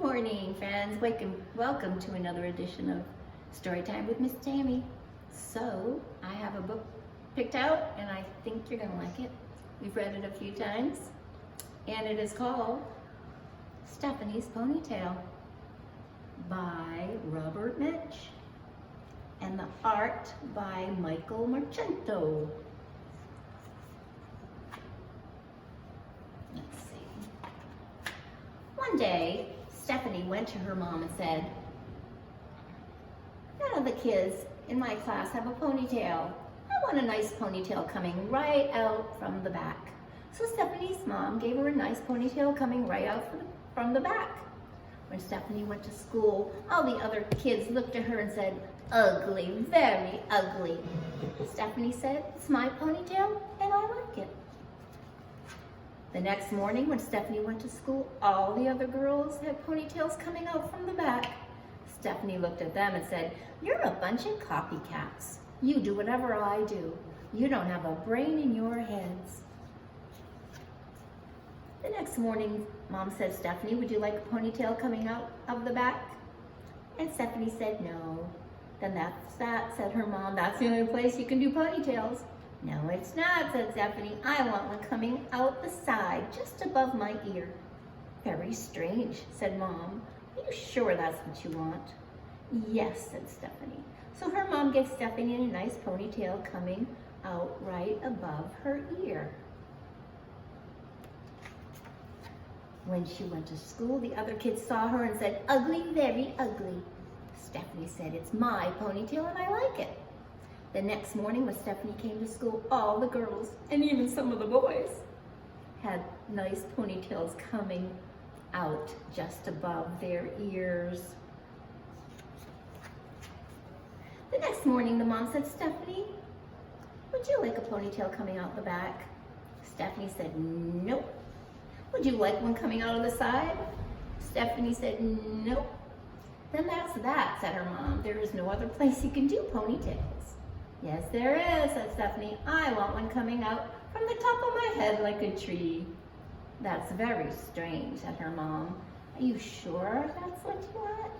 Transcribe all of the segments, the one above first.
Morning, friends. Welcome to another edition of Storytime with Miss Tammy. So, I have a book picked out, and I think you're going to like it. We've read it a few times, and it is called Stephanie's Ponytail by Robert Mitch, and the art by Michael Marcento. Let's see. One day, Stephanie went to her mom and said, "None of the kids in my class have a ponytail. I want a nice ponytail coming right out from the back." So Stephanie's mom gave her a nice ponytail coming right out from the back. When Stephanie went to school, all the other kids looked at her and said, "Ugly, very ugly." Stephanie said, "It's my ponytail and I like it." The next morning, when Stephanie went to school, all the other girls had ponytails coming out from the back. Stephanie looked at them and said, "You're a bunch of copycats. You do whatever I do. You don't have a brain in your heads." The next morning, Mom said, "Stephanie, would you like a ponytail coming out of the back?" And Stephanie said, "No." "Then that's that," said her mom. "That's the only place you can do ponytails." "No, it's not," said Stephanie. "I want one coming out the side, just above my ear." "Very strange," said Mom. "Are you sure that's what you want?" "Yes," said Stephanie. So her mom gave Stephanie a nice ponytail coming out right above her ear. When she went to school, the other kids saw her and said, "Ugly, very ugly." Stephanie said, "It's my ponytail and I like it." The next morning when Stephanie came to school, all the girls, and even some of the boys, had nice ponytails coming out just above their ears. The next morning, the mom said, "Stephanie, would you like a ponytail coming out the back?" Stephanie said, "Nope." "Would you like one coming out of the side?" Stephanie said, "Nope." "Then that's that," said her mom. "There is no other place you can do ponytails." "Yes, there is," said Stephanie. "I want one coming out from the top of my head like a tree." "That's very strange," said her mom. "Are you sure that's what you want?"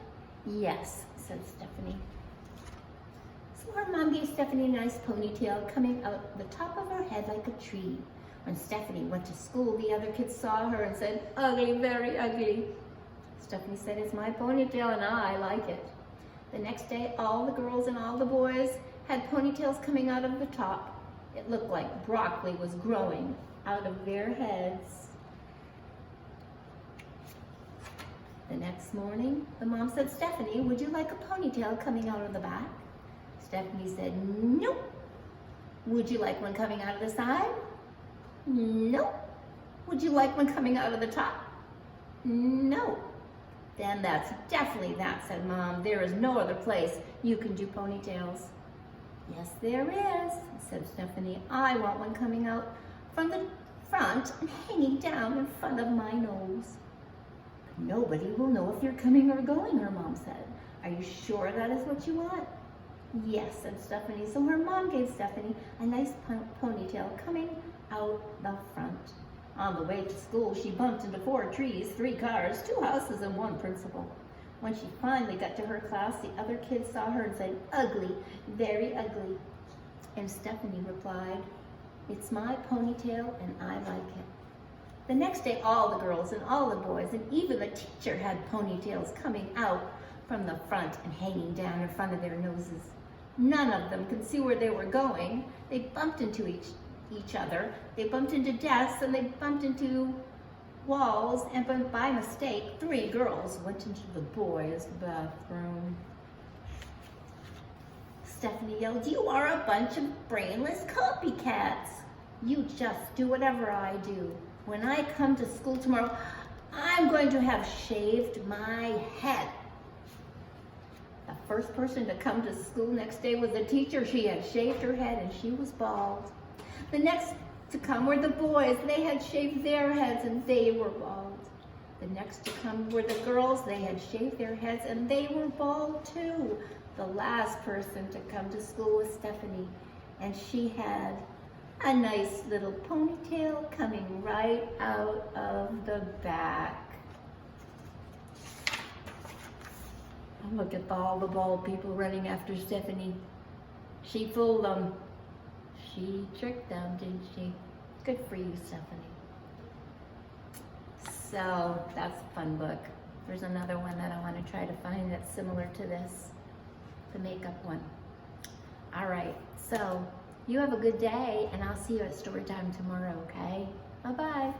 "Yes," said Stephanie. So her mom gave Stephanie a nice ponytail coming out the top of her head like a tree. When Stephanie went to school, the other kids saw her and said, "Ugly, very ugly." Stephanie said, "It's my ponytail and I like it." The next day, all the girls and all the boys had ponytails coming out of the top. It looked like broccoli was growing out of their heads. The next morning, the mom said, "Stephanie, would you like a ponytail coming out of the back?" Stephanie said, "Nope." "Would you like one coming out of the side?" "Nope." "Would you like one coming out of the top?" "No." "Then that's definitely that," said Mom. "There is no other place you can do ponytails." "Yes, there is," said Stephanie. "I want one coming out from the front and hanging down in front of my nose." "Nobody will know if you're coming or going," her mom said. "Are you sure that is what you want?" "Yes," said Stephanie. So her mom gave Stephanie a nice ponytail coming out the front. On the way to school, she bumped into 4 trees, 3 cars, 2 houses, and 1 principal. When she finally got to her class, the other kids saw her and said, "Ugly, very ugly." And Stephanie replied, "It's my ponytail and I like it." The next day, all the girls and all the boys and even the teacher had ponytails coming out from the front and hanging down in front of their noses. None of them could see where they were going. They bumped into each other. They bumped into desks and they bumped into walls, and by mistake, 3 girls went into the boys' bathroom. Stephanie yelled, "You are a bunch of brainless copycats. You just do whatever I do. When I come to school tomorrow, I'm going to have shaved my head." The first person to come to school next day was the teacher. She had shaved her head and she was bald. The next to come were the boys. They had shaved their heads and they were bald. The next to come were the girls. They had shaved their heads and they were bald too. The last person to come to school was Stephanie, and she had a nice little ponytail coming right out of the back. Look at all the bald people running after Stephanie. She fooled them. She tricked them, didn't she? Good for you, Stephanie. So that's a fun book. There's another one that I want to try to find that's similar to this, the makeup one. All right, so you have a good day, and I'll see you at story time tomorrow, okay? Bye-bye.